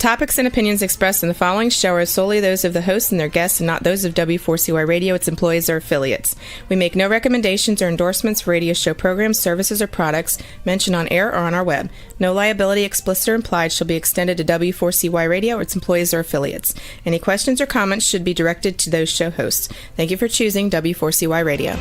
topics and opinions expressed in the following show are solely those of the host and their guests and not those of W4CY Radio, its employees, or affiliates. We make no recommendations or endorsements for radio show programs, services, or products mentioned on air or on our web. No liability, explicit or implied, shall be extended to W4CY Radio or its employees or affiliates. Any questions or comments should be directed to those show hosts. Thank you for choosing W4CY Radio.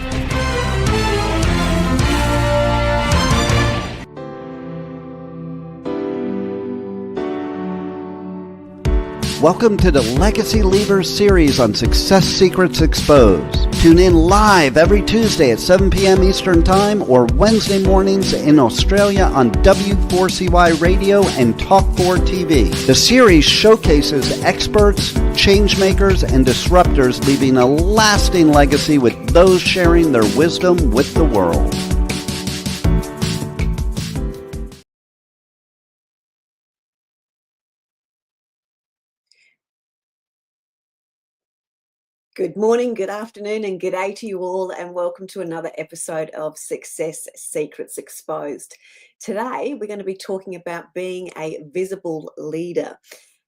Welcome to the Legacy Leavers series on Success Secrets Exposed. Tune in live every Tuesday at 7 p.m. Eastern Time or Wednesday mornings in Australia on W4CY Radio and Talk4 TV. The series showcases experts, changemakers, and disruptors leaving a lasting legacy with those sharing their wisdom with the world. Good morning, good afternoon, and good day to you all, and welcome to another episode of Success Secrets Exposed. Today, we're going to be talking about being a visible leader.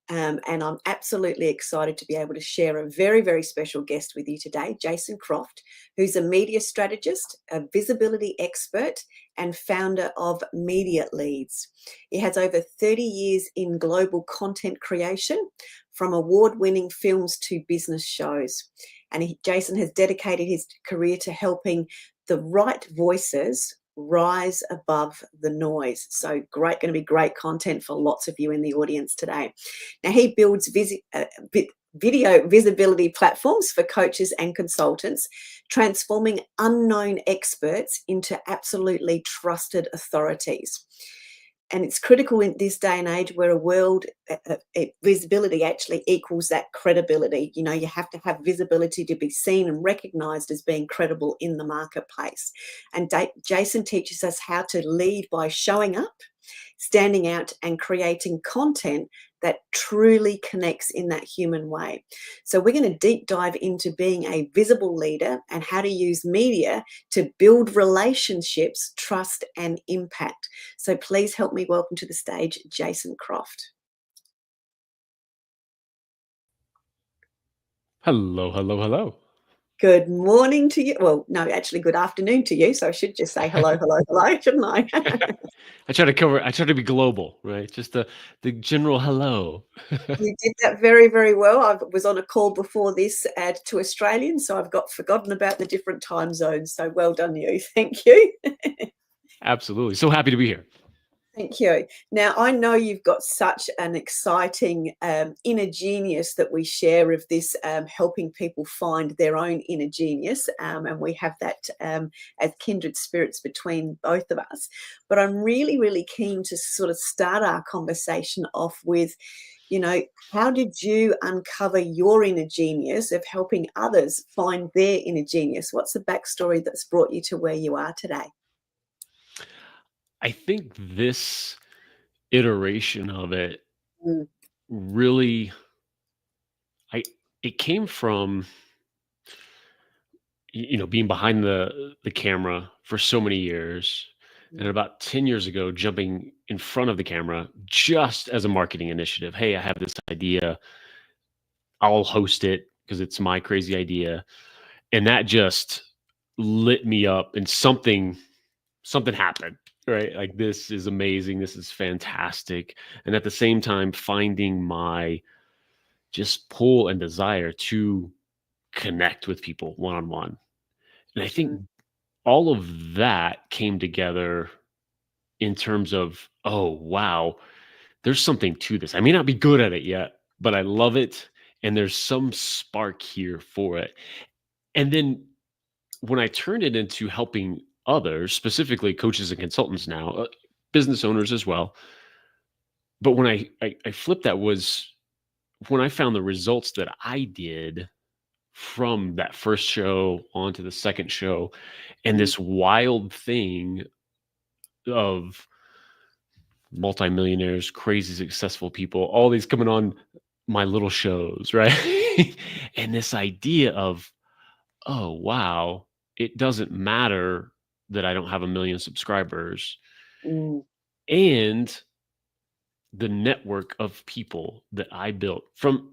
And I'm absolutely excited to be able to share a very, very special guest with you today, Jason Croft, who's a media strategist, a visibility expert, and founder of Media Leads. He has over 30 years in global content creation, from award-winning films to business shows. And Jason has dedicated his career to helping the right voices rise above the noise. So great, going to be great content for lots of you in the audience today. Now, he builds video visibility platforms for coaches and consultants, transforming unknown experts into absolutely trusted authorities. And it's critical in this day and age where a world visibility actually equals that credibility. You know, you have to have visibility to be seen and recognized as being credible in the marketplace. And Jason teaches us how to lead by showing up, standing out, and creating content that truly connects in that human way. So we're going to deep dive into being a visible leader and how to use media to build relationships, trust, and impact. So please help me welcome to the stage Jason Croft. Hello, hello, hello. Good morning to you. Well, no, actually, good afternoon to you. So I should just say hello, hello, hello, shouldn't I? I try to be global, right? Just the general hello. You did that very, very well. I was on a call before this to Australians, so I've forgotten about the different time zones. So well done, you. Thank you. Absolutely. So happy to be here. Thank you. Now, I know you've got such an exciting inner genius that we share of this, helping people find their own inner genius. And we have that as kindred spirits between both of us. But I'm really, really keen to sort of start our conversation off with, you know, how did you uncover your inner genius of helping others find their inner genius? What's the backstory that's brought you to where you are today? I think this iteration of it really, it came from, being behind the camera for so many years. And about 10 years ago, jumping in front of the camera just as a marketing initiative. Hey, I have this idea. I'll host it because it's my crazy idea. And that just lit me up, and something happened, right? Like, this is amazing. This is fantastic. And at the same time, finding my just pull and desire to connect with people one-on-one. And I think all of that came together in terms of, oh, wow, there's something to this. I may not be good at it yet, but I love it. And there's some spark here for it. And then when I turned it into helping others, specifically coaches and consultants now, business owners as well. But when I flipped that was when I found the results that I did from that first show onto the second show, and this wild thing of multimillionaires, crazy successful people, all these coming on my little shows, right? And this idea of, oh, wow, it doesn't matter that I don't have 1 million subscribers. And the network of people that I built from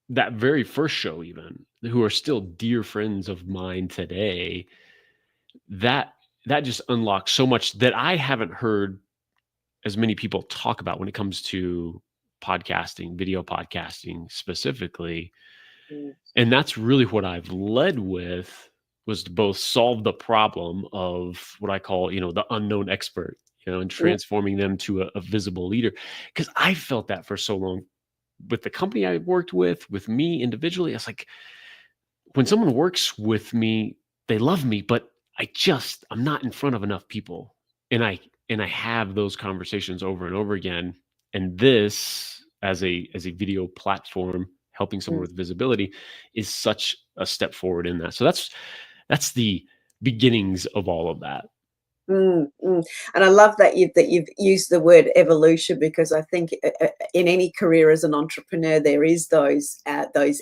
that very first show, even, who are still dear friends of mine today, that just unlocks so much that I haven't heard as many people talk about when it comes to podcasting, video podcasting specifically. Mm. And that's really what I've led with, was to both solve the problem of what I call, the unknown expert, and Mm. transforming them to a visible leader. Because I felt that for so long with the company I worked with me individually. It's like, when someone works with me, they love me, but I'm not in front of enough people. And I have those conversations over and over again. And this, as a video platform, helping someone Mm. with visibility, is such a step forward in that. So that's the beginnings of all of that. Mm, mm. And I love that you've used the word evolution, because I think in any career as an entrepreneur there is those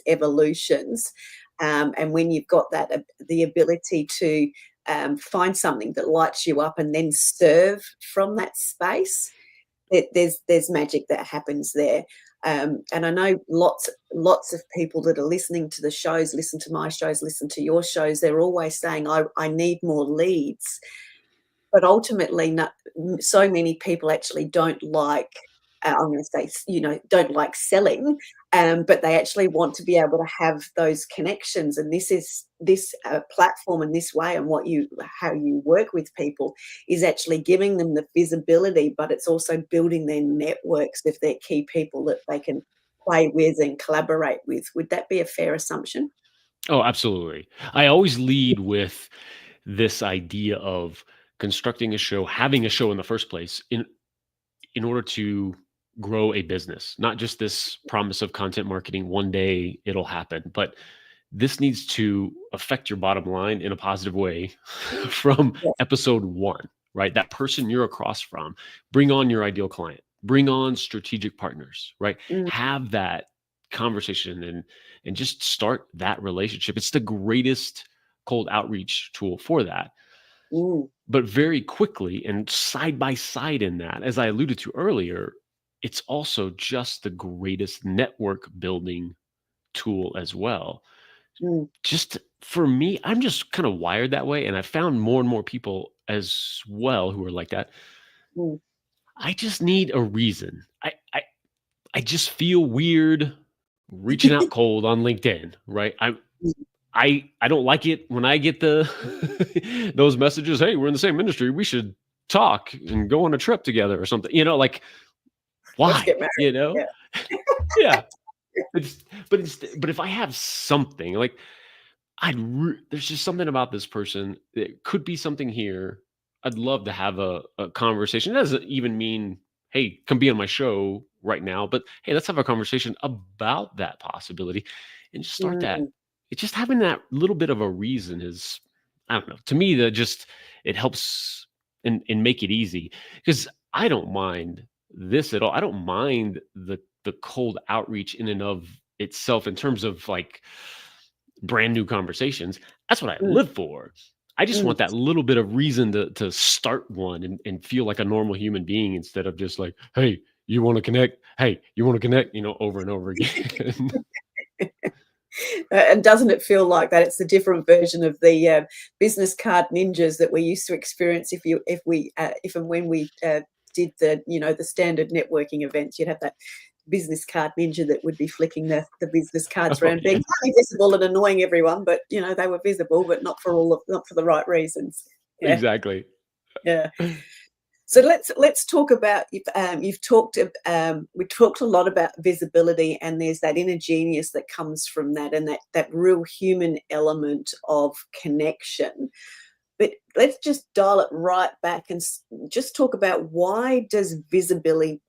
evolutions, and when you've got that the ability to find something that lights you up and then serve from that space, there's magic that happens there. And I know lots of people that are listening to the shows, listen to my shows, listen to your shows, they're always saying, I need more leads. But ultimately, so many people actually don't like, I'm going to say, don't like selling, but they actually want to be able to have those connections. And this platform and this way, and how you work with people, is actually giving them the visibility, but it's also building their networks if they're key people that they can play with and collaborate with. Would that be a fair assumption? Oh, absolutely. I always lead with this idea of constructing a show, having a show in the first place, in order to grow a business, not just this promise of content marketing, one day it'll happen, but this needs to affect your bottom line in a positive way from Yes. episode one, right? That person you're across from, bring on your ideal client, bring on strategic partners, right? Mm, Have that conversation and just start that relationship. It's the greatest cold outreach tool for that. mm, But very quickly, and side by side in that, as I alluded to earlier, it's also just the greatest network building tool as well. mm, Just for me, I'm just kind of wired that way. And I found more and more people as well who are like that. mm, I just need a reason. I just feel weird reaching out cold on LinkedIn, right? I don't like it when I get the those messages. Hey, we're in the same industry. We should talk and go on a trip together or something. Like, let's why? get married. Yeah. Yeah. But if I have something like, there's just something about this person. It could be something here. I'd love to have a conversation. It doesn't even mean, hey, come be on my show right now, but hey, let's have a conversation about that possibility and just start that. Mm, It's just having that little bit of a reason is, I don't know, to me, that just, it helps and make it easy, because I don't mind this at all. I don't mind the cold outreach in and of itself in terms of like brand new conversations. That's what I mm, live for. I just mm. want that little bit of reason to start one and feel like a normal human being, instead of just like, hey, you want to connect? Hey, you want to connect? Over and over again. And doesn't it feel like that? It's a different version of the business card ninjas that we used to experience if and when we did the standard networking events. You'd have that business card ninja that would be flicking the business cards Oh, around, yeah. being highly visible and annoying everyone, but they were visible, but not for the right reasons. Yeah, Exactly. yeah. So let's talk about you've talked we talked a lot about visibility, and there's that inner genius that comes from that, and that real human element of connection. But let's just dial it right back and just talk about, why does visibility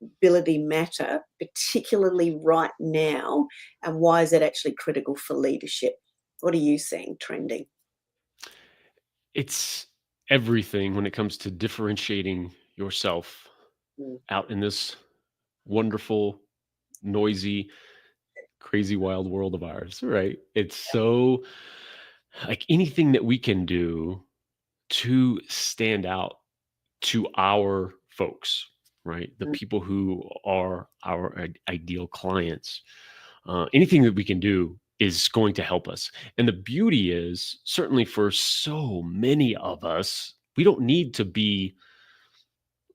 matter, particularly right now, and why is it actually critical for leadership? What are you seeing trending? It's everything when it comes to differentiating yourself Mm, out in this wonderful, noisy, crazy, wild world of ours, right? It's so, like, anything that we can do to stand out to our folks, right? The people who are our ideal clients. Anything that we can do is going to help us. And the beauty is, certainly for so many of us, we don't need to be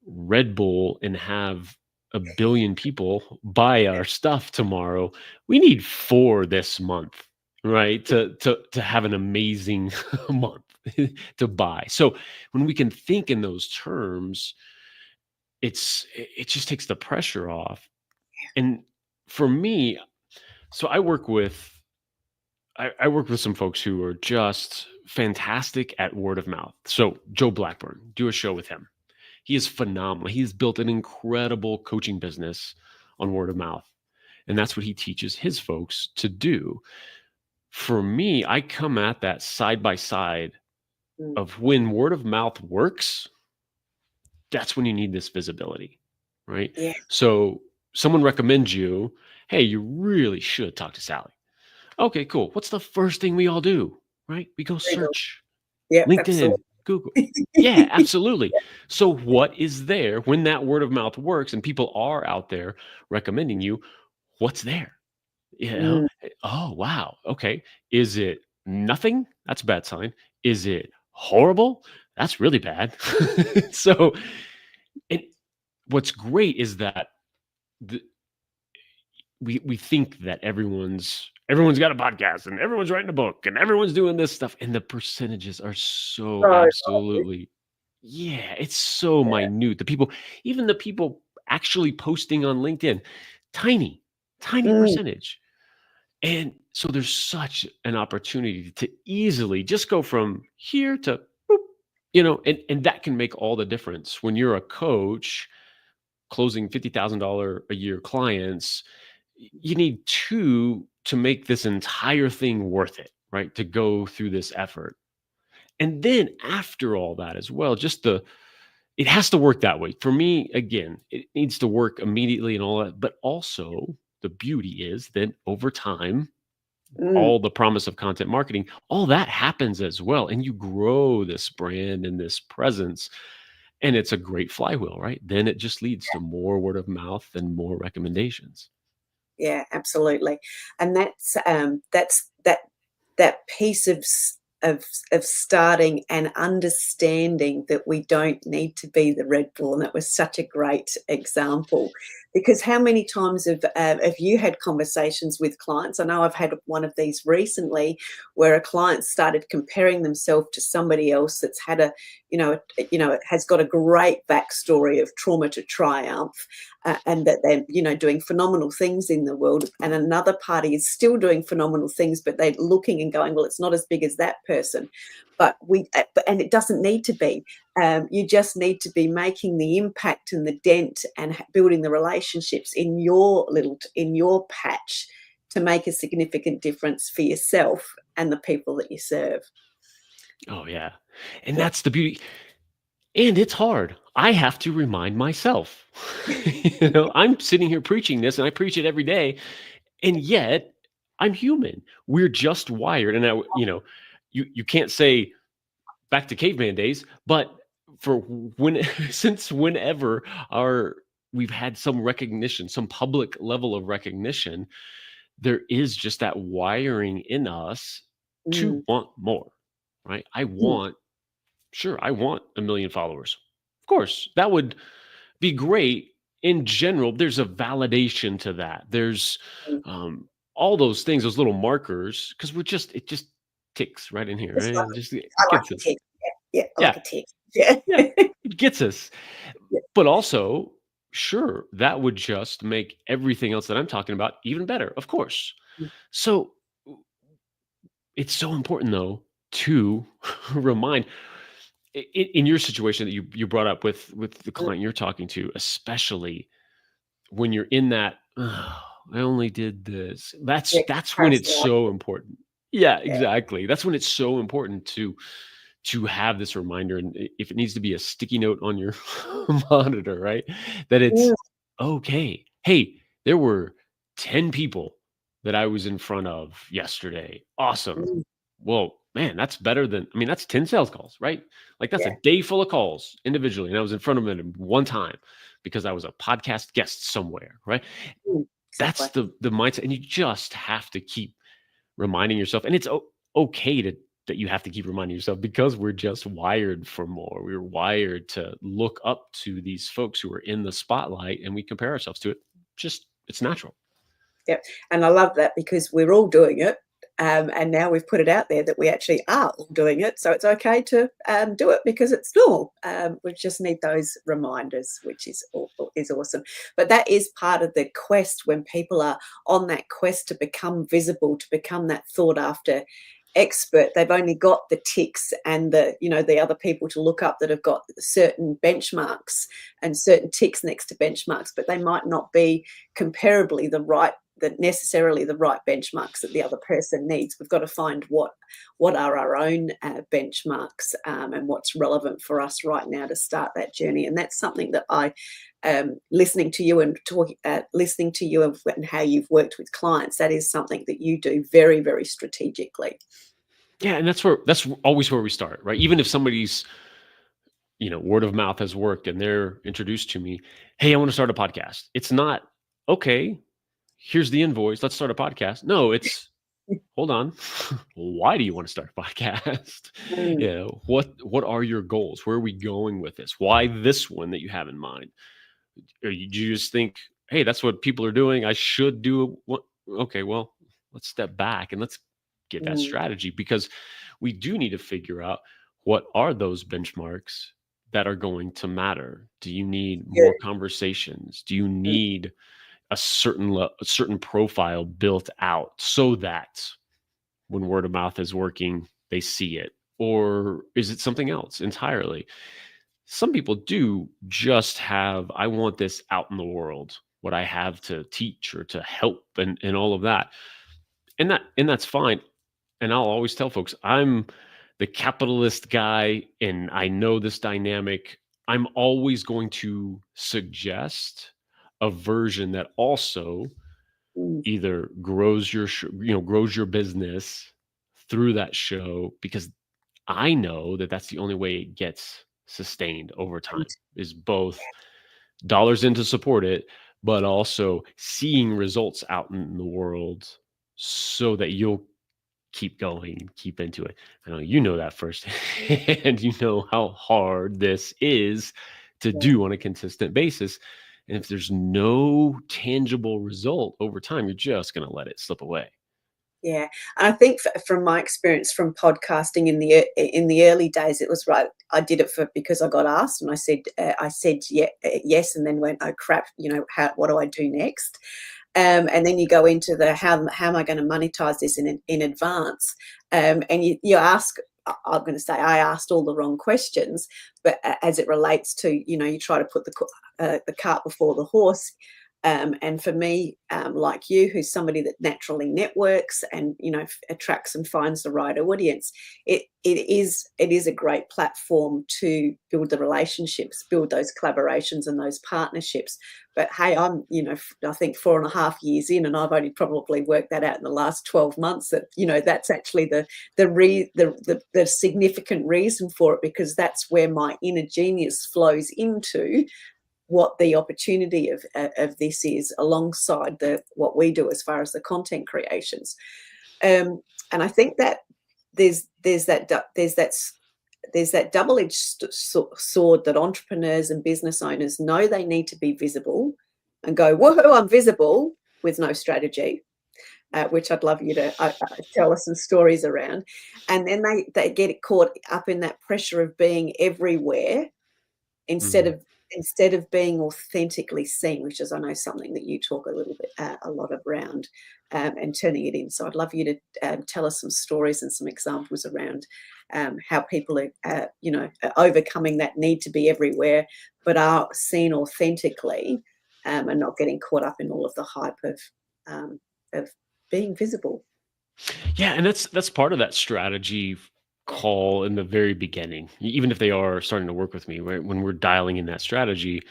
Red Bull and have a billion people buy our stuff tomorrow. We need 4 this month, right? To have an amazing month to buy. So when we can think in those terms, it just takes the pressure off. And for me, so I work with some folks who are just fantastic at word of mouth. So Joe Blackburn, do a show with him. He is phenomenal. He's built an incredible coaching business on word of mouth. And that's what he teaches his folks to do. For me, I come at that side by side of when word of mouth works, that's when you need this visibility, right? Yeah. So someone recommends you, hey, you really should talk to Sally. Okay, cool. What's the first thing we all do, right? We go search Yeah, LinkedIn, absolutely. Google. Yeah, absolutely. So what is there when that word of mouth works and people are out there recommending you? What's there? You know, oh, wow. Okay. Is it nothing? That's a bad sign. Is it horrible? That's really bad. So, and what's great is that the, we think that everyone's got a podcast and everyone's writing a book and everyone's doing this stuff, and the percentages are so So, absolutely, yeah, it's so minute. Even the people actually posting on LinkedIn, tiny percentage. And so there's such an opportunity to easily just go from here to boop, and that can make all the difference when you're a coach closing $50,000 a year clients. You need 2 to make this entire thing worth it, right? To go through this effort. And then after all that as well, it has to work that way. For me, again, it needs to work immediately and all that. But also the beauty is that over time, all the promise of content marketing, all that happens as well. And you grow this brand and this presence. And it's a great flywheel, right? Then it just leads to more word of mouth and more recommendations. yeah, absolutely. And that's that piece of starting and understanding that we don't need to be the Red Bull. And that was such a great example, because how many times have you had conversations with clients? I know I've had one of these recently where a client started comparing themselves to somebody else that's had has got a great backstory of trauma to triumph, and that they're doing phenomenal things in the world, and another party is still doing phenomenal things, but they're looking and going, well, it's not as big as that person. And it doesn't need to be. You just need to be making the impact and the dent and building the relationships in your patch to make a significant difference for yourself and the people that you serve. Oh, yeah. And that's the beauty. And it's hard. I have to remind myself. I'm sitting here preaching this, and I preach it every day. And yet I'm human. We're just wired. And you can't say back to caveman days, but since whenever we've had some recognition, some public level of recognition, there is just that wiring in us to want more, right? I want 1 million followers. Of course, that would be great. In general, there's a validation to that. There's all those things, those little markers, because it just ticks right in here, right? I like a tick. Yeah, I like a tick. Yeah. Yeah, it gets us. Yeah. But also, sure, that would just make everything else that I'm talking about even better, of course. So it's so important, though, to remind in your situation that you brought up with the client you're talking to, especially when you're in that, oh, I only did this. That's when it's so important. Yeah, exactly. That's when it's so important to have this reminder, and if it needs to be a sticky note on your monitor, right? That it's okay. Hey, there were 10 people that I was in front of yesterday. Awesome. Well, man, that's better than, that's 10 sales calls, right? Like that's a day full of calls individually. And I was in front of them at one time. because I was a podcast guest somewhere, right? Mm, That's exactly. the mindset. And you just have to keep reminding yourself. And it's okay that you have to keep reminding yourself, because we're just wired for more. We're wired to look up to these folks who are in the spotlight, and we compare ourselves to it. Just, it's natural. Yeah. And I love that, because we're all doing it. And now we've put it out there that we actually are all doing it. So it's okay to do it because it's normal. We just need those reminders, which is awesome. But that is part of the quest, when people are on that quest to become visible, to become that sought after expert. They've only got the ticks and the other people to look up that have got certain benchmarks and certain ticks next to benchmarks, but they might not be comparably necessarily the right benchmarks that the other person needs. We've got to find what are our own benchmarks, and what's relevant for us right now to start that journey. And that's something that I listening to you and how you've worked with clients, that is something that you do very, very strategically. Yeah, and that's always where we start, right? Even if somebody's, word of mouth has worked and they're introduced to me, hey, I want to start a podcast. It's not, okay, here's the invoice, let's start a podcast. No, it's, hold on. Why do you want to start a podcast? Mm. What are your goals? Where are we going with this? Why this one that you have in mind? Or you just think, hey, that's what people are doing, I should do what? Okay, well, let's step back and let's get that Mm. strategy, because we do need to figure out what are those benchmarks that are going to matter. Do you need Yeah. more conversations? Do you need a certain profile built out so that when word of mouth is working, they see it? Or is it something else entirely? Some people do just have, I want this out in the world, what I have to teach or to help, and all of that. And that's fine. And I'll always tell folks, I'm the capitalist guy and I know this dynamic. I'm always going to suggest a version that also Mm. either grows grows your business through that show, because I know that that's the only way it gets sustained over time, is both dollars in to support it, but also seeing results out in the world so that you'll keep going, keep into it. I know you know that first, and you know how hard this is to Yeah. do on a consistent basis. And if there's no tangible result over time, you're just going to let it slip away. Yeah, and I think from my experience from podcasting in the early days, it was right. I did it because I got asked, and I said yes, and then went, oh crap, what do I do next? And then you go into the how am I going to monetize this in advance? And you ask. I'm going to say I asked all the wrong questions, but as it relates to you try to put the cart before the horse. And for me, like you, who's somebody that naturally networks and attracts and finds the right audience, it is a great platform to build the relationships, build those collaborations and those partnerships. But hey, I'm I think 4.5 years in, and I've only probably worked that out in the last 12 months. That that's actually the significant reason for it, because that's where my inner genius flows into what the opportunity of this is, alongside what we do as far as the content creations. And I think that there's that double-edged sword that entrepreneurs and business owners know they need to be visible and go, woohoo, I'm visible, with no strategy, which I'd love you to tell us some stories around. And then they get caught up in that pressure of being everywhere instead of being authentically seen, which is, I know, something that you talk a lot around, and turning it in. So I'd love you to tell us some stories and some examples around how people are, overcoming that need to be everywhere, but are seen authentically, and not getting caught up in all of the hype of being visible. Yeah, and that's part of that strategy call in the very beginning. Even if they are starting to work with me, right? When we're dialing in that strategy,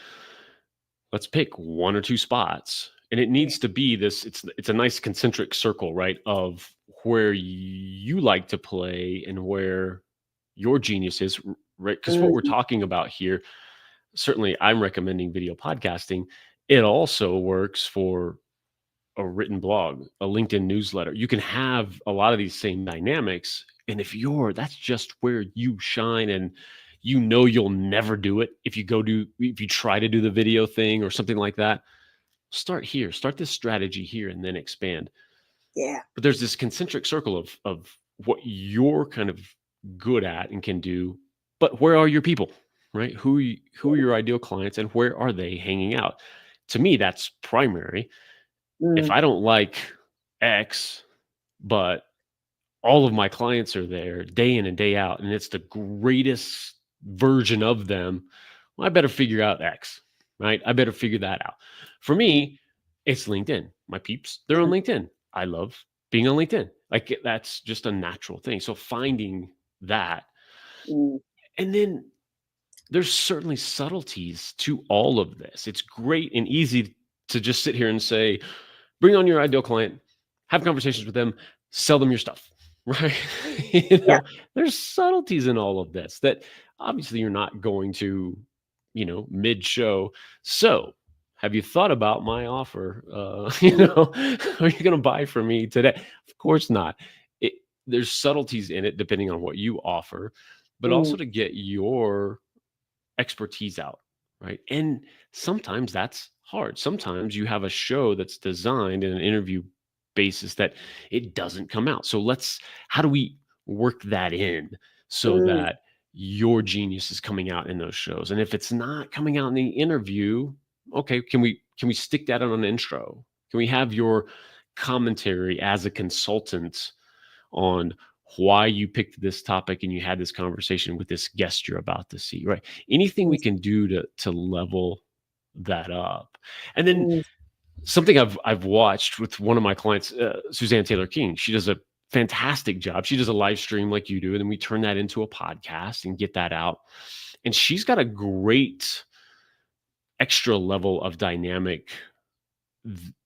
let's pick one or two spots, and it Yeah. needs to be this. It's a nice concentric circle, right? Of where you like to play and where your genius is, right? Because what we're talking about here, certainly I'm recommending video podcasting. It also works for a written blog, a LinkedIn newsletter. You can have a lot of these same dynamics. And that's just where you shine, and you'll never do it if you try to do the video thing or something like that. Start here, start this strategy here, and then expand. Yeah. But there's this concentric circle of what you're kind of good at and can do. But where are your people, right? Who are your ideal clients, and where are they hanging out? To me, that's primary. If Mm. I don't like X, but all of my clients are there day in and day out, and it's the greatest version of them, well, I better figure out X, right? I better figure that out. For me, it's LinkedIn. My peeps, they're on LinkedIn. I love being on LinkedIn. Like, that's just a natural thing. So finding that. Mm. And then there's certainly subtleties to all of this. It's great and easy to just sit here and say, bring on your ideal client, have conversations with them, sell them your stuff, right? Yeah. There's subtleties in all of this that obviously you're not going to, mid-show. So, have you thought about my offer? Are you going to buy from me today? Of course not. There's subtleties in it depending on what you offer, but also Mm. to get your expertise out, right? And sometimes that's hard. Sometimes you have a show that's designed in an interview basis that it doesn't come out. So how do we work that in so Mm. that your genius is coming out in those shows? And if it's not coming out in the interview, okay, can we stick that on an intro? Can we have your commentary as a consultant on why you picked this topic and you had this conversation with this guest you're about to see, right? Anything we can do to level that up. And then Mm. something I've watched with one of my clients, Suzanne Taylor King, she does a fantastic job. She does a live stream like you do, and then we turn that into a podcast and get that out. And she's got a great extra level of dynamic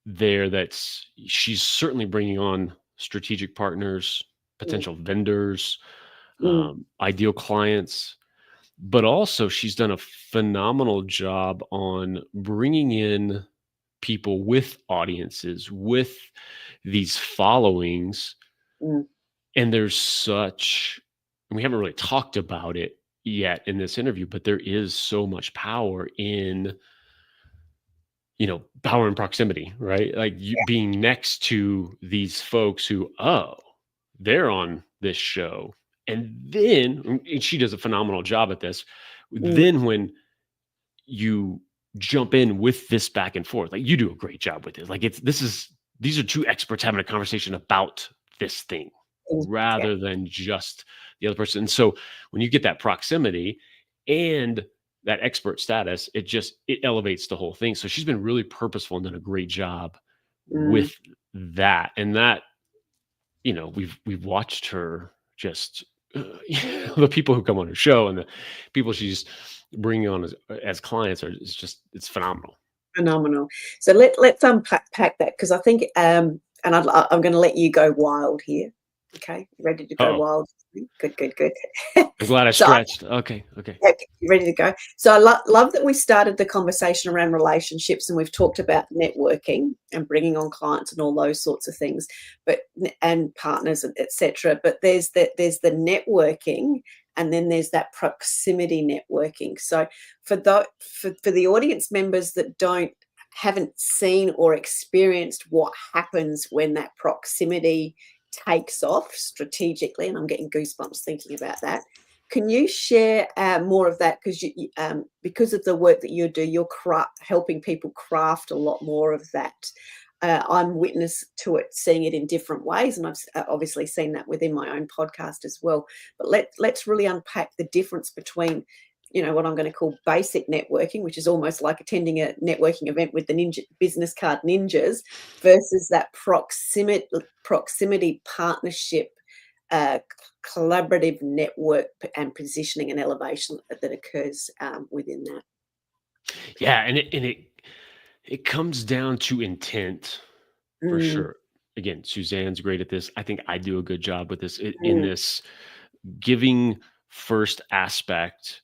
there she's certainly bringing on strategic partners, potential vendors, Mm. ideal clients, but also she's done a phenomenal job on bringing in people with audiences, with these followings. Mm. And we haven't really talked about it yet in this interview, but there is so much power in power and proximity, right? Like you being next to these folks who, they're on this show. And then, and she does a phenomenal job at this. Mm. Then when you jump in with this back and forth, like you do a great job with it. Like these are two experts having a conversation about this thing rather than just the other person. And so when you get that proximity and that expert status, it elevates the whole thing. So she's been really purposeful and done a great job with that. And that, we've watched her just, the people who come on her show and the people she's bringing on as clients it's phenomenal. Phenomenal. So let's unpack that, because I think, and I'm going to let you go wild here. Okay, you ready to go wild? Good. I'm glad I stretched. Okay. You ready to go? So I love that we started the conversation around relationships, and we've talked about networking and bringing on clients and all those sorts of things, and partners, etc. But there's the networking, and then there's that proximity networking. So for the audience members that haven't seen or experienced what happens when that proximity takes off strategically, and I'm getting goosebumps thinking about that. Can you share more of that? Because of the work that you do, you're helping people craft a lot more of that. I'm witness to it, seeing it in different ways, and I've obviously seen that within my own podcast as well. But let's really unpack the difference between, what I'm going to call basic networking, which is almost like attending a networking event with the business card ninjas, versus that proximity partnership, collaborative network and positioning and elevation that occurs within that. Yeah, and it comes down to intent for sure. Again, Suzanne's great at this. I think I do a good job with this in this giving first aspect.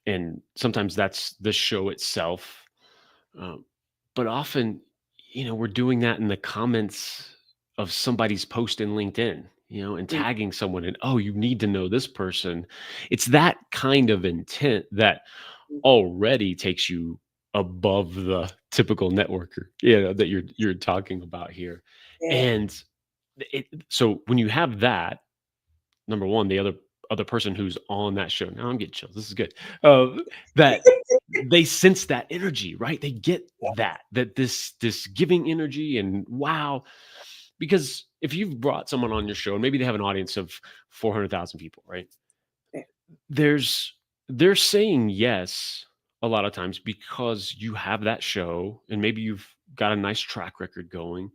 and sometimes that's the show itself. Um, but often, we're doing that in the comments of somebody's post in LinkedIn, and Mm, tagging someone and, oh, you need to know this person. It's that kind of intent that mm. already takes you above the typical networker, that you're talking about here. Yeah. And so when you have that, number one, the other person who's on that show, now I'm getting chills. This is good. That they sense that energy, right? They get that this giving energy and wow. Because if you've brought someone on your show and maybe they have an audience of 400,000 people, right? Yeah. There's they're saying yes a lot of times because you have that show and maybe you've got a nice track record going,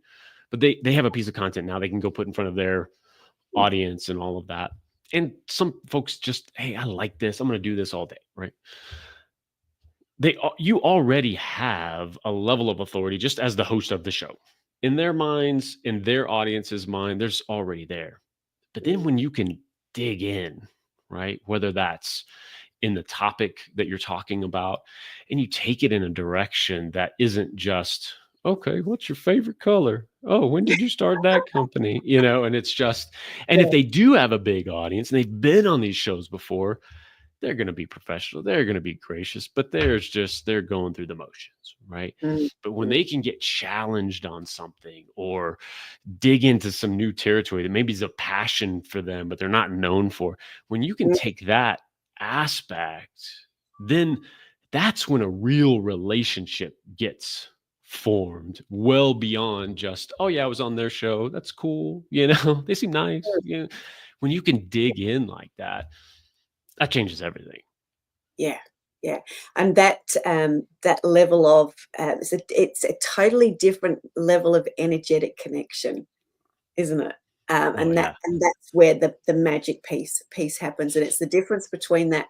but they have a piece of content now they can go put in front of their audience and all of that. And some folks just, hey, I like this. I'm going to do this all day, right? You already have a level of authority just as the host of the show. In their minds, in their audience's mind, there's already there. But then Mm, when you can dig in, right? Whether that's in the topic that you're talking about and you take it in a direction that isn't just, okay, what's your favorite color? Oh, when did you start that company? And it's just, and if yeah. they do have a big audience and they've been on these shows before, they're going to be professional, they're going to be gracious, but they're going through the motions, right? Mm, But when mm, they can get challenged on something or dig into some new territory that maybe is a passion for them, but they're not known for, when you can mm. take that aspect, then that's when a real relationship gets formed well beyond just, oh yeah, I was on their show, that's cool, they seem nice. When you can dig in like that changes everything. Yeah, yeah, and that level of, it's a totally different level of energetic connection, isn't it? Oh yeah. And that's where the magic piece happens, and it's the difference between that,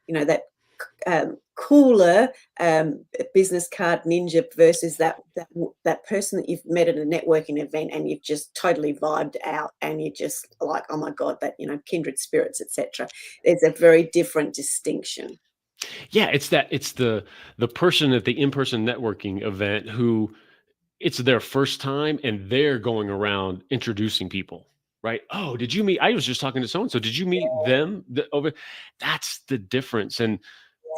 that cooler business card ninja versus that person that you've met at a networking event and you've just totally vibed out and you're just like, oh my god, that kindred spirits, etc. There's a very different distinction. Yeah, it's the person at the in-person networking event who it's their first time and they're going around introducing people, right? Oh, did you meet? I was just talking to so and so. Did you meet them? Over, that's the difference, and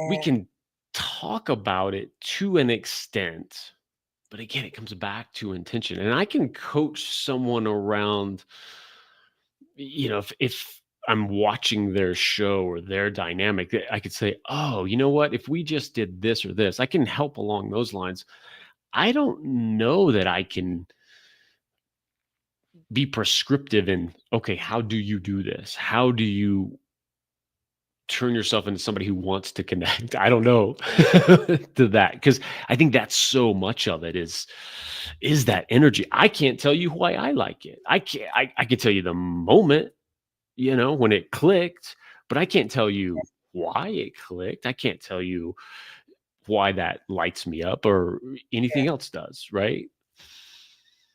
we Yeah, can talk about it to an extent, but again, it comes back to intention. And I can coach someone around, if I'm watching their show or their dynamic, I could say, oh, you know what? If we just did this or this, I can help along those lines. I don't know that I can be prescriptive in, okay, how do you do this? How do you turn yourself into somebody who wants to connect? I don't know to that because I think that's so much of it is that energy. I can't tell you why I like it. I can tell you the moment, when it clicked, but I can't tell you why it clicked. I can't tell you why that lights me up or anything else does, right?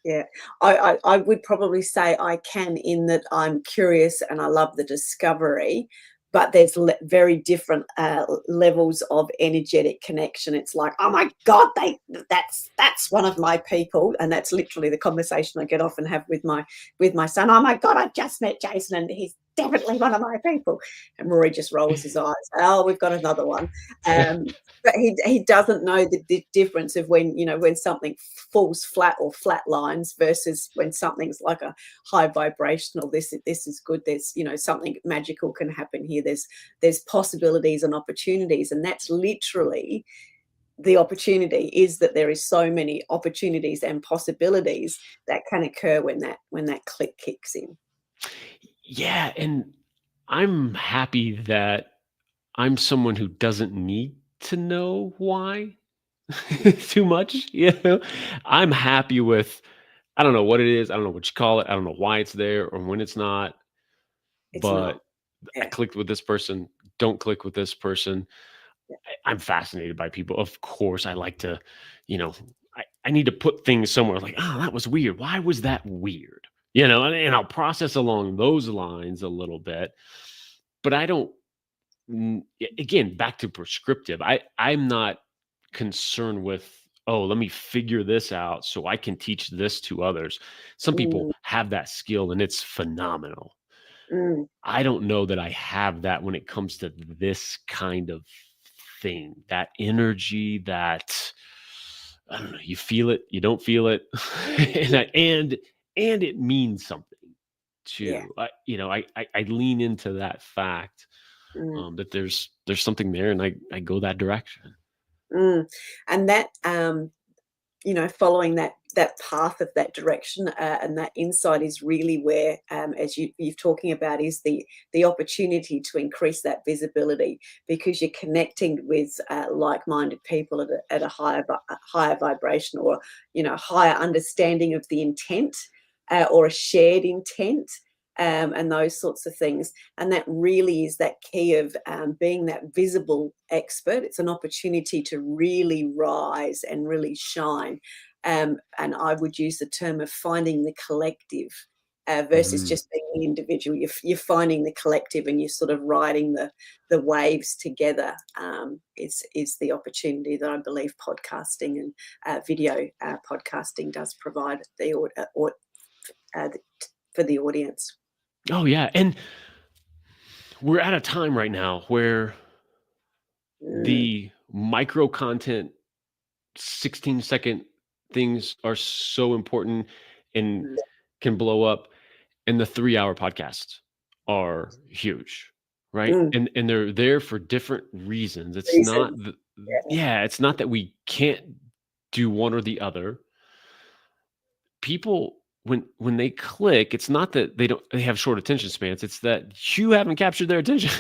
yeah. I would probably say I can, in that I'm curious and I love the discovery, but there's very different levels of energetic connection. It's like, oh my god, that's one of my people, and that's literally the conversation I get often have with my son. Oh my god, I've just met Jason, and he's definitely one of my people. And Rory just rolls his eyes. Oh, we've got another one. But he doesn't know the difference of when something falls flat or flat lines versus when something's like a high vibrational. This is good. There's something magical can happen here. There's possibilities and opportunities, and that's literally the opportunity, is that there is so many opportunities and possibilities that can occur when that click kicks in. Yeah, and I'm happy that I'm someone who doesn't need to know why too much, I'm happy with I don't know what it is, I don't know what you call it, I don't know why it's there or when it's not, It's but not. I Yeah. clicked with this person, don't click with this person. Yeah. I'm fascinated by people. Of course, I like to, you know, I need to put things somewhere like, oh, that was weird. Why was that weird? And I'll process along those lines a little bit, but I don't again, back to prescriptive. I'm not concerned with, oh, let me figure this out so I can teach this to others. Some people mm, have that skill and it's phenomenal. mm, I don't know that I have that when it comes to this kind of thing, that energy, that I don't know, you feel it, you don't feel it. And it means something yeah. too. I lean into that fact, Mm, that there's something there, and I go that direction. mm. And that, following that path of that direction, and that insight is really where, as you're talking about, is the opportunity to increase that visibility, because you're connecting with like-minded people at a higher vibration, or higher understanding of the intent, or a shared intent. And those sorts of things. And that really is that key of being that visible expert. It's an opportunity to really rise and really shine. And I would use the term of finding the collective, versus Mhm. just being the individual. You're finding the collective, and you're sort of riding the waves together. Is the opportunity that I believe podcasting and video podcasting does provide uh, for the audience. Oh yeah, and we're at a time right now where Mm, the micro content 16-second things are so important and mm, can blow up, and the 3-hour podcasts are huge, right? mm. And they're there for different reasons. It's not Reasons. the Yeah. Yeah, it's not that we can't do one or the other. People, when they click, it's not that they have short attention spans, it's that you haven't captured their attention.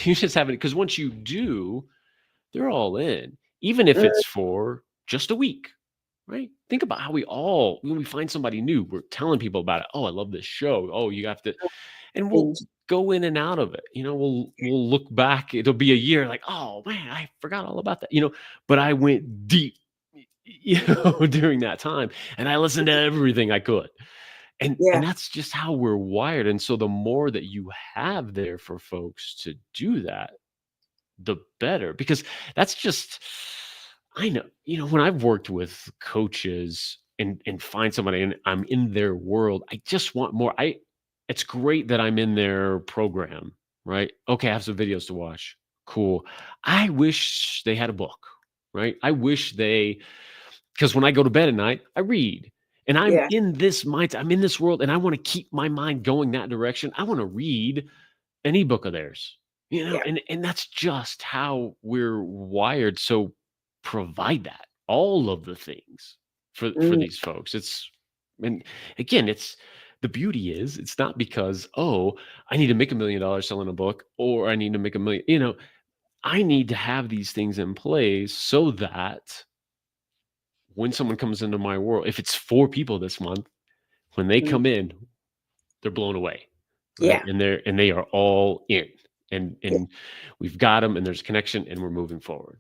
You just haven't, because once you do, they're all in, even if Mm, it's for just a week, right? Think about how we all, when we find somebody new, we're telling people about it. Oh, I love this show. Oh, you have to, and we'll binge. go in and out of it. We'll look back. It'll be a year like, oh man, I forgot all about that. But I went deep, during that time, and I listened to everything I could. And Yeah. that's just how we're wired. And so the more that you have there for folks to do that, the better, because that's just, I know, when I've worked with coaches and find somebody and I'm in their world, I just want more. It's great that I'm in their program, right? Okay, I have some videos to watch. Cool. I wish they had a book, right? I wish because when I go to bed at night, I read. And I'm Yeah. in this mind, I'm in this world, and I want to keep my mind going that direction. I want to read any book of theirs, Yeah. and that's just how we're wired. So provide that, all of the things for Mm, these folks. And again, the beauty is it's not because, oh, I need to make $1 million selling a book, or I need to make a million, I need to have these things in place so that when someone comes into my world, if it's 4 people this month, when they mm. come in, they're blown away, right? Yeah. And they are all in, and Yeah. we've got them, and there's connection, and we're moving forward.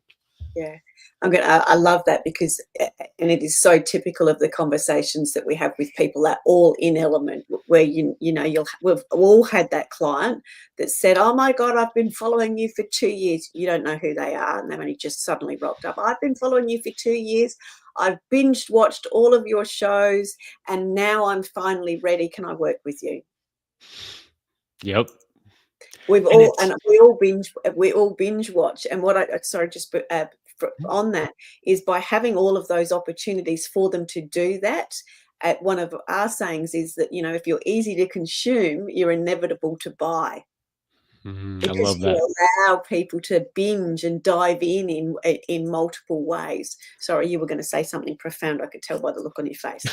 Yeah. I love that, because, and it is so typical of the conversations that we have with people, that all in element, where we've all had that client that said, "Oh my God, I've been following you for 2 years." You don't know who they are, and they've only just suddenly rocked up. "I've been following you for 2 years. I've binge watched all of your shows, and now I'm finally ready. Can I work with you?" Yep. We've And all it's we all binge watch, and what I sorry, just on that, is by having all of those opportunities for them to do that. One of our sayings is that, if you're easy to consume, you're inevitable to buy, I because love you that. allow people to binge and dive in multiple ways. Sorry, you were going to say something profound. I could tell by the look on your face.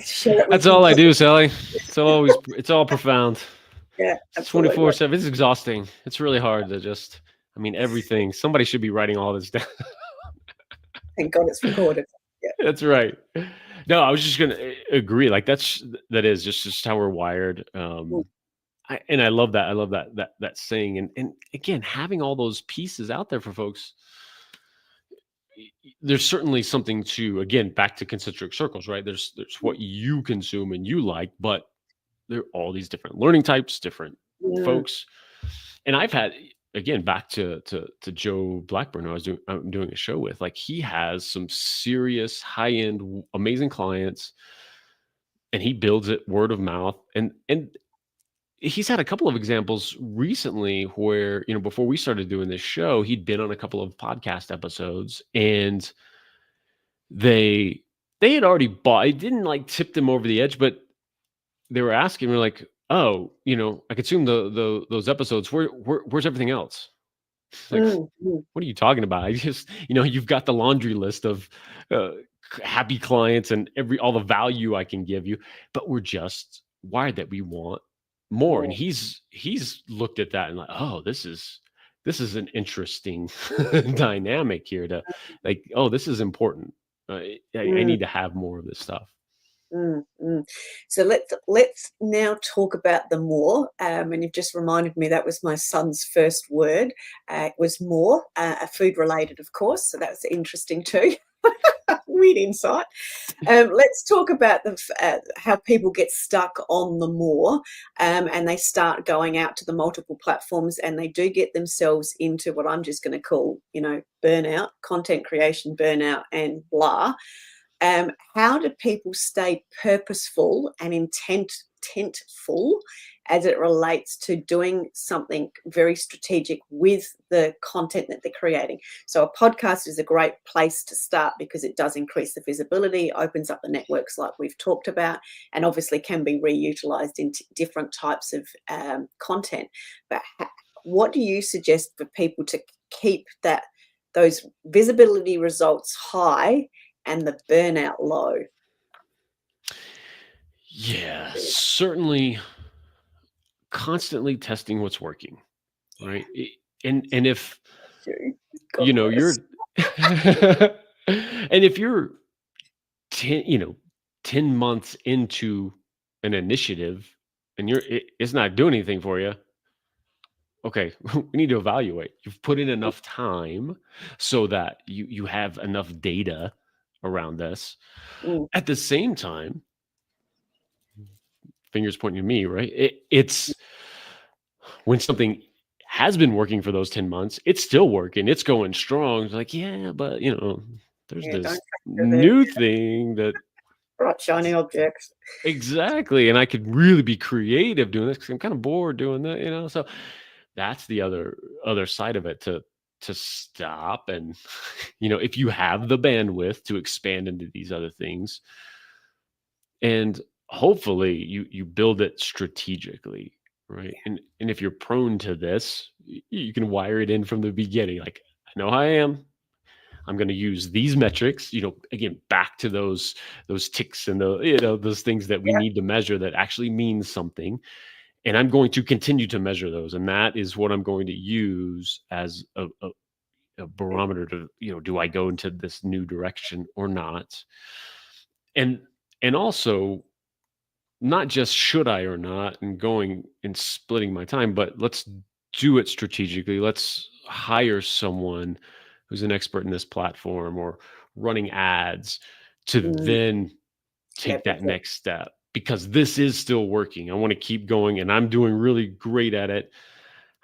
Share it with That's me. all I do, Sally. It's all profound. Yeah, It's absolutely. 24/7. It's exhausting. It's really hard to just, everything. Somebody should be writing all this down. Thank God it's recorded. Yeah. That's right. No, I was just gonna agree. Like that is just how we're wired. Mm, And I love that. I love that saying. And again, having all those pieces out there for folks, there's certainly something to, again, back to concentric circles, right? There's mm, what you consume and you like, but there are all these different learning types, different mm, folks. And I've had, again, back to Joe Blackburn, who I'm doing a show with, like he has some serious high-end, amazing clients, and he builds it word of mouth. And he's had a couple of examples recently where, before we started doing this show, he'd been on a couple of podcast episodes, and they had already bought. It didn't like tip them over the edge, but they were asking, we're like, oh, I consume those episodes. Where's everything else? Like, what are you talking about? I just, you've got the laundry list of happy clients and all the value I can give you, but we're just wired that we want more. And he's looked at that and like, oh, this is an interesting dynamic here to like, oh, this is important. I need to have more of this stuff. So let's now talk about the more. And you've just reminded me that was my son's first word. It was more, food related, of course. So that was interesting too. Weird insight. Let's talk about how people get stuck on the more, and they start going out to the multiple platforms, and they do get themselves into what I'm just going to call, burnout, content creation burnout, and blah. How do people stay purposeful and intentful as it relates to doing something very strategic with the content that they're creating? So a podcast is a great place to start because it does increase the visibility, opens up the networks like we've talked about, and obviously can be reutilized into different types of content. But what do you suggest for people to keep those visibility results high and the burnout low? Yeah, certainly constantly testing what's working, right? And if you're and if you're 10 months into an initiative and it's not doing anything for you, okay, we need to evaluate. You've put in enough time so that you have enough data around this. At the same time, fingers pointing to me, right? It's when something has been working for those 10 months, it's still working, it's going strong. It's like, yeah, but there's this new thing that bright shiny objects. Exactly. And I could really be creative doing this because I'm kind of bored doing that, so that's the other side of it, to stop and if you have the bandwidth to expand into these other things, and hopefully you build it strategically, right? And if you're prone to this, you can wire it in from the beginning, like, I know how I am. I'm going to use these metrics, again, back to those ticks and those things that we need to measure that actually means something. And I'm going to continue to measure those. And that is what I'm going to use as a barometer to, do I go into this new direction or not? And also, not just should I or not, and going and splitting my time, but let's do it strategically. Let's hire someone who's an expert in this platform or running ads to then take that next step, because this is still working. I want to keep going and I'm doing really great at it.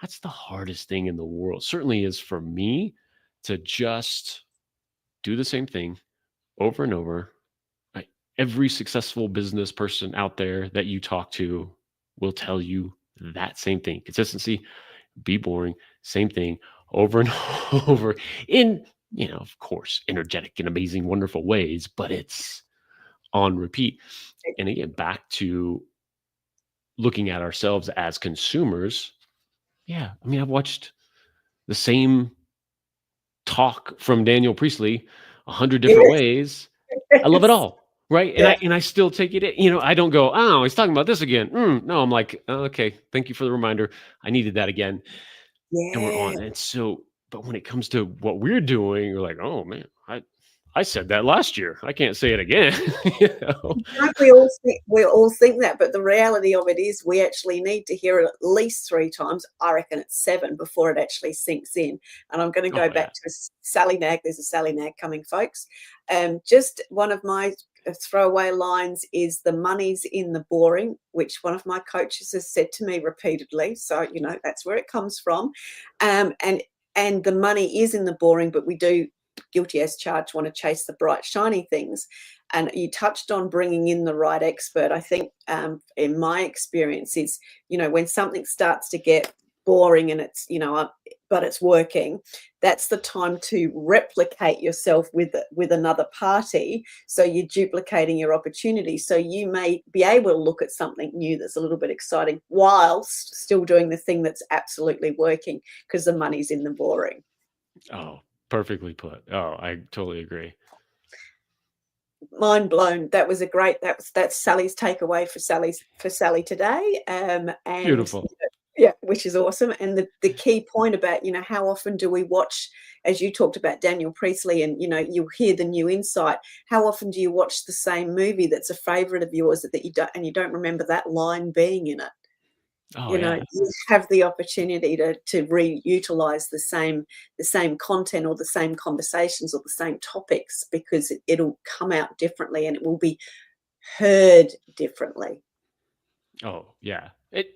That's the hardest thing in the world. Certainly is for me, to just do the same thing over and over. Every successful business person out there that you talk to will tell you that same thing. Consistency, be boring, same thing over and over in, of course, energetic and amazing, wonderful ways, but it's on repeat. And again, back to looking at ourselves as consumers. Yeah. I mean, I've watched the same talk from Daniel Priestley 100 different ways. I love it all. Right. And I still take it in. I don't go, oh, he's talking about this again. No, I'm like, oh, okay, thank you for the reminder. I needed that again. And we're on. And so, but when it comes to what we're doing, you're like, oh man, I said that last year. I can't say it again. We all think that, but the reality of it is we actually need to hear it at least 3 times. I reckon it's 7 before it actually sinks in. And I'm going to go back to Sally Nag. There's a Sally Nag coming, folks. Just one of my throwaway lines is the money's in the boring, which one of my coaches has said to me repeatedly. So, that's where it comes from. And the money is in the boring, but we do, guilty as charged, want to chase the bright, shiny things. And you touched on bringing in the right expert. I think in my experience is, when something starts to get boring and it's, but it's working, that's the time to replicate yourself with another party. So you're duplicating your opportunity. So you may be able to look at something new that's a little bit exciting whilst still doing the thing that's absolutely working, because the money's in the boring. Oh, perfectly put. Oh, I totally agree. Mind blown. That was that's Sally's takeaway for Sally today. And Beautiful. yeah, which is awesome. And the key point about, how often do we watch, as you talked about Daniel Priestley, and, you hear the new insight. How often do you watch the same movie that's a favorite of yours that you don't remember that line being in it? Oh, yeah. You have the opportunity to reutilize the same content or the same conversations or the same topics, because it'll come out differently and it will be heard differently. Oh, yeah.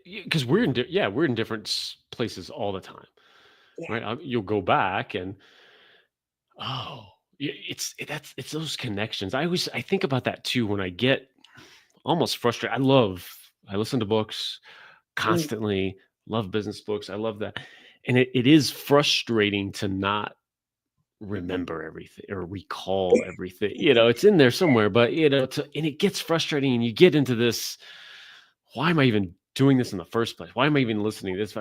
Because we're in different places all the time, Yeah. right? You'll go back and it's those connections. I think about that too when I get almost frustrated. I listen to books constantly. Love business books. I love that, and it is frustrating to not remember everything or recall everything. It's in there somewhere, but and it gets frustrating, and you get into this. Why am I even doing this in the first place? Why am I even listening to this?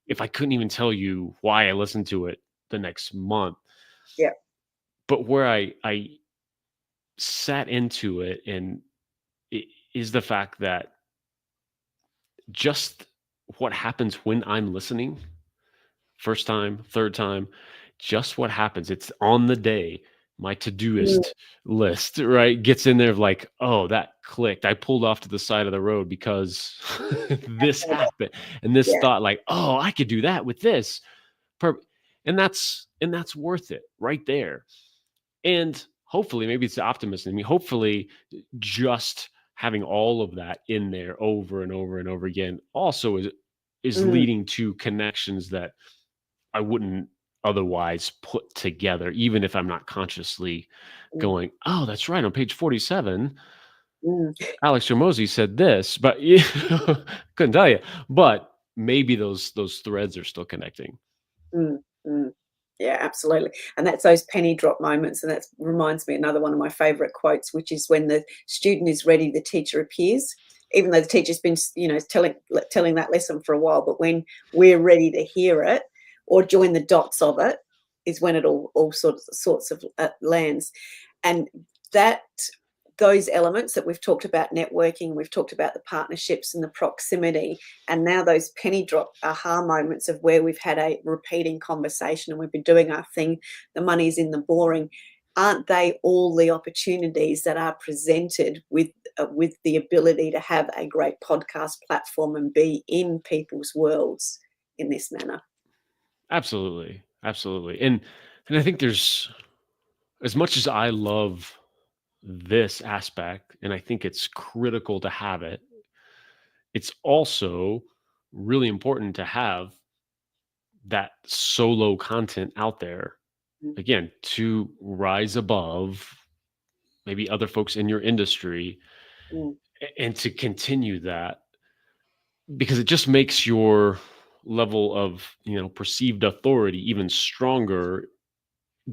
If I couldn't even tell you why I listened to it the next month. Yeah. But where I sat into it, and it is the fact that just what happens when I'm listening, first time, third time, just what happens. It's on the day. My to-doist list, right, gets in there of like, oh, that clicked. I pulled off to the side of the road because this happened. And this thought like, oh, I could do that with this. And that's worth it right there. And hopefully, maybe it's the optimism. I mean, hopefully just having all of that in there over and over and over again also is leading to connections that I wouldn't otherwise put together, even if I'm not consciously going, oh, that's right. On page 47, Alex Hormozy said this, but couldn't tell you. But maybe those threads are still connecting. Yeah, absolutely. And that's those penny drop moments. And that reminds me another one of my favorite quotes, which is when the student is ready, the teacher appears, even though the teacher's been, telling that lesson for a while. But when we're ready to hear it or join the dots of it is when it all sorts of lands. And those elements that we've talked about, networking, we've talked about the partnerships and the proximity, and now those penny drop aha moments of where we've had a repeating conversation and we've been doing our thing, the money's in the boring. Aren't they all the opportunities that are presented with the ability to have a great podcast platform and be in people's worlds in this manner? Absolutely. Absolutely. And I think there's, as much as I love this aspect, and I think it's critical to have it, it's also really important to have that solo content out there, again, to rise above maybe other folks in your industry and to continue that, because it just makes your level of perceived authority even stronger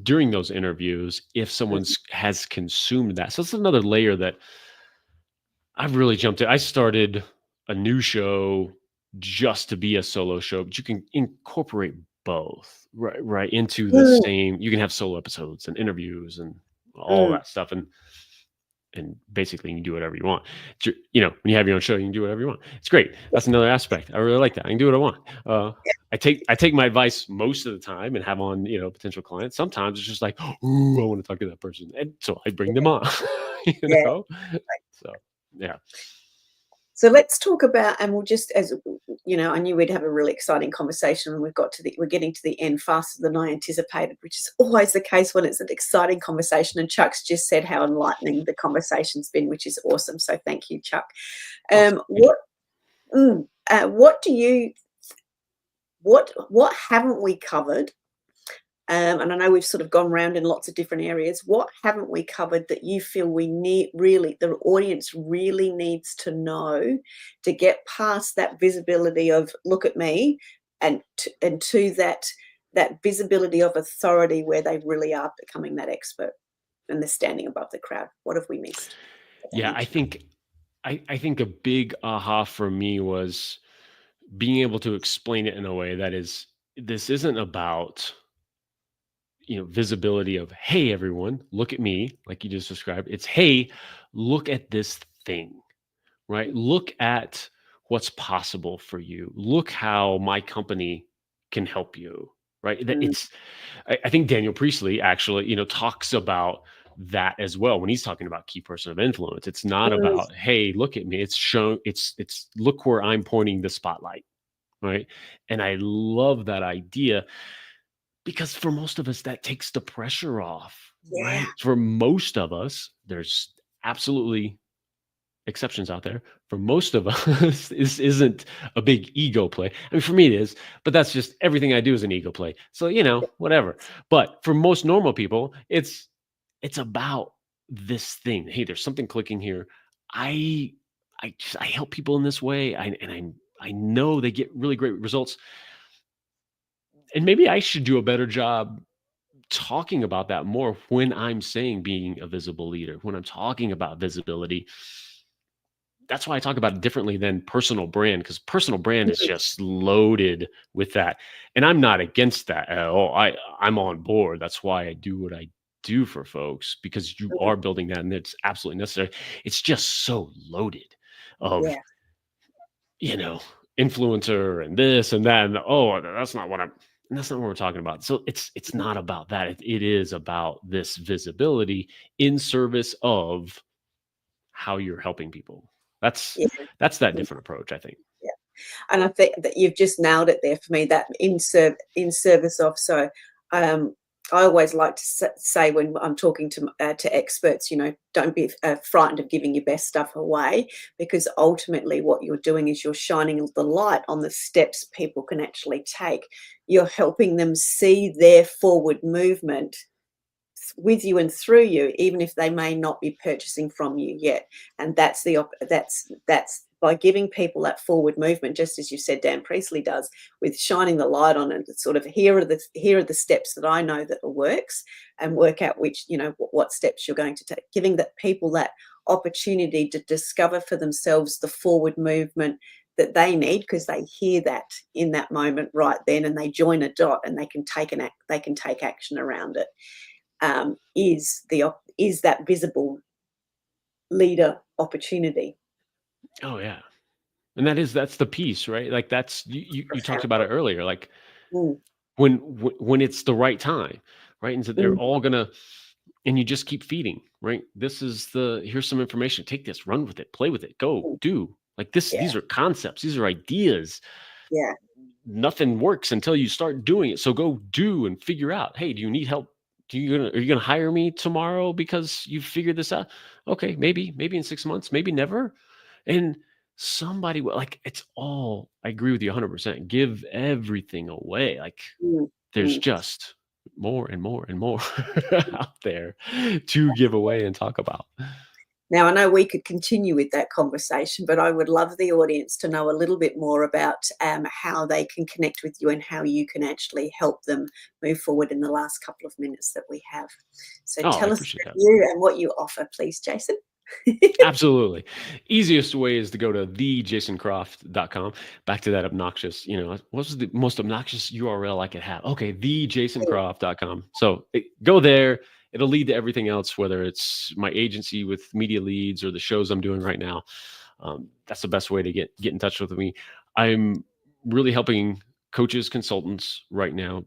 during those interviews if someone has consumed that. So it's another layer that I've really jumped in. I started a new show just to be a solo show, but you can incorporate both right into the same. You can have solo episodes and interviews and all that stuff, and basically you can do whatever you want. When you have your own show, you can do whatever you want. It's great. That's another aspect. I really like that. I can do what I want. I take my advice most of the time and have on potential clients. Sometimes it's just like, ooh, I want to talk to that person, and so I bring them on. So yeah. So let's talk about, and we'll just, as you know, I knew we'd have a really exciting conversation, and we're getting to the end faster than I anticipated, which is always the case when it's an exciting conversation. And Chuck's just said how enlightening the conversation's been, which is awesome. So thank you, Chuck. Awesome. What do you, what haven't we covered? And I know we've sort of gone around in lots of different areas. What haven't we covered that you feel we need, really, the audience really needs to know to get past that visibility of look at me, and to that visibility of authority where they really are becoming that expert and they're standing above the crowd? What have we missed? Yeah, I think a big aha for me was being able to explain it in a way that is, this isn't about, visibility of, hey, everyone, look at me, like you just described. It's, hey, look at this thing, right? Look at what's possible for you. Look how my company can help you, right? That Mm, it's, I think Daniel Priestley actually, talks about that as well when he's talking about key person of influence. It's not mm, about, hey, look at me. It's look where I'm pointing the spotlight, right? And I love that idea, because for most of us, that takes the pressure off, yeah, right? For most of us, there's absolutely exceptions out there. For most of us, this isn't a big ego play. I mean, for me, it is, but that's just everything I do is an ego play. So, whatever. But for most normal people, it's about this thing. Hey, there's something clicking here. I I help people in this way. I know they get really great results. And maybe I should do a better job talking about that more when I'm saying being a visible leader, when I'm talking about visibility. That's why I talk about it differently than personal brand, because personal brand is mm, just loaded with that. And I'm not against that at all. I'm on board. That's why I do what I do for folks, because you mm, are building that and it's absolutely necessary. It's just so loaded of, yeah, you know, influencer and this and that. And that's not what we're talking about. So it's mm, not about that. It is about this visibility in service of how you're helping people. That's yeah, that's that yeah. different approach, I think. And I think that you've just nailed it there for me, that in service of. So I always like to say when I'm talking to experts, don't be frightened of giving your best stuff away, because ultimately what you're doing is you're shining the light on the steps people can actually take. You're helping them see their forward movement with you and through you, even if they may not be purchasing from you yet. And that's by giving people that forward movement, just as you said Dan Priestley does, with shining the light on it. It's sort of, here are the steps that I know that works, and work out which, what steps you're going to take, giving that people that opportunity to discover for themselves the forward movement that they need, because they hear that in that moment right then, and they join a dot, and they can take action around it. Is that visible leader opportunity. Oh yeah. And that's the piece, right? Like that's you talked about it Profoundly. earlier. Like Mm, when it's the right time, right? And so they're mm, all gonna, and you just keep feeding, right? Here's some information. Take this, run with it, play with it, go, mm. do. Like this, Yeah, these are concepts, these are ideas. yeah, Nothing works until you start doing it. So go do and figure out, hey, do you need help? Are you gonna hire me tomorrow because you figured this out? Okay, maybe in 6 months, maybe never. And somebody will, like, it's all, I agree with you 100%. Give everything away. Like mm, there's mm. just more and more and more out there to give away and talk about. Now, I know we could continue with that conversation, but I would love the audience to know a little bit more about how they can connect with you and how you can actually help them move forward in the last couple of minutes that we have. So Oh, I tell us appreciate about that. you and what you offer, please, Jason. Absolutely. Easiest way is to go to thejasоncroft.com. Back to that obnoxious, what was the most obnoxious URL I could have? Okay, thejasоncroft.com. So go there. It'll lead to everything else, whether it's my agency with media leads or the shows I'm doing right now. That's the best way to get in touch with me. I'm really helping coaches, consultants right now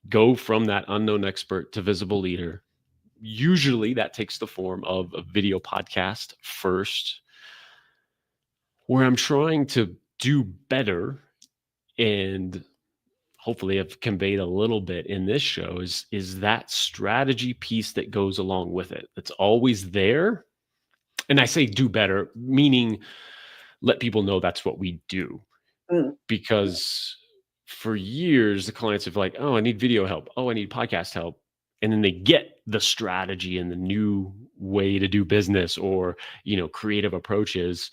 go from that unknown expert to visible leader. Usually that takes the form of a video podcast first. where I'm trying to do better, and hopefully I've conveyed a little bit in this show, is that strategy piece that goes along with it. That's always there. And I say do better, meaning let people know that's what we do. Because for years, the clients have like, oh, I need video help. Oh, I need podcast help. And then they get the strategy and the new way to do business, or, creative approaches.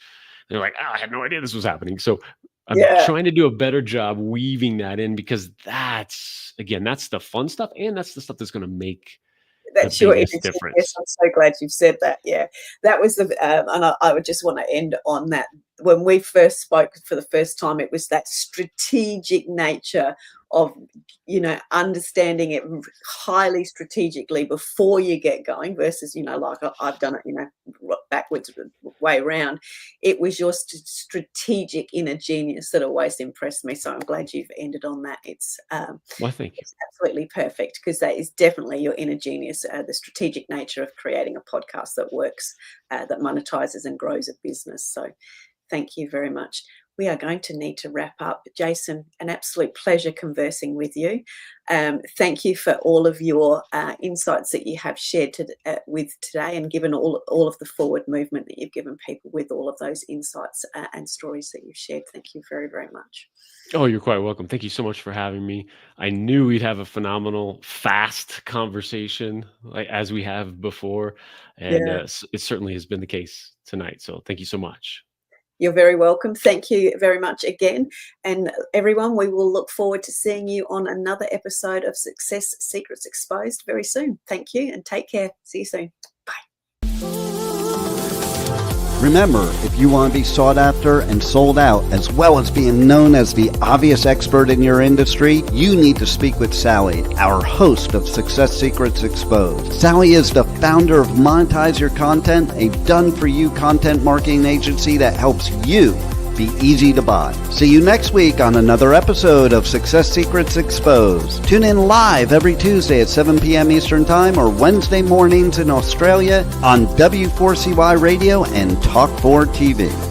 They're like, oh, I had no idea this was happening. So I'm trying to do a better job weaving that in, because that's the fun stuff. And that's the stuff that's going to make that's your energy. Difference. Yes, I'm so glad you've said that. Yeah, that was and I would just want to end on that. When we first spoke for the first time, it was that strategic nature of, understanding it highly strategically before you get going versus, like I've done it, backwards, way around. It was your strategic inner genius that always impressed me. So I'm glad you've ended on that. It's well, thank you. It's absolutely perfect, because that is definitely your inner genius, the strategic nature of creating a podcast that works, that monetizes and grows a business. So thank you very much. We are going to need to wrap up. Jason, an absolute pleasure conversing with you. Thank you for all of your insights that you have shared with today, and given all of the forward movement that you've given people with all of those insights and stories that you've shared. Thank you very, very much. Oh, you're quite welcome. Thank you so much for having me. I knew we'd have a phenomenal, fast conversation as we have before. And it certainly has been the case tonight. So thank you so much. You're very welcome. Thank you very much again. And everyone, we will look forward to seeing you on another episode of Success Secrets Exposed very soon. Thank you and take care. See you soon. Remember, if you want to be sought after and sold out, as well as being known as the obvious expert in your industry, you need to speak with Sally, our host of Success Secrets Exposed. Sally is the founder of Monetize Your Content, a done-for-you content marketing agency that helps you be easy to buy. See you next week on another episode of Success Secrets Exposed. Tune in live every Tuesday at 7 p.m. Eastern Time, or Wednesday mornings in Australia on W4CY Radio and Talk4 TV.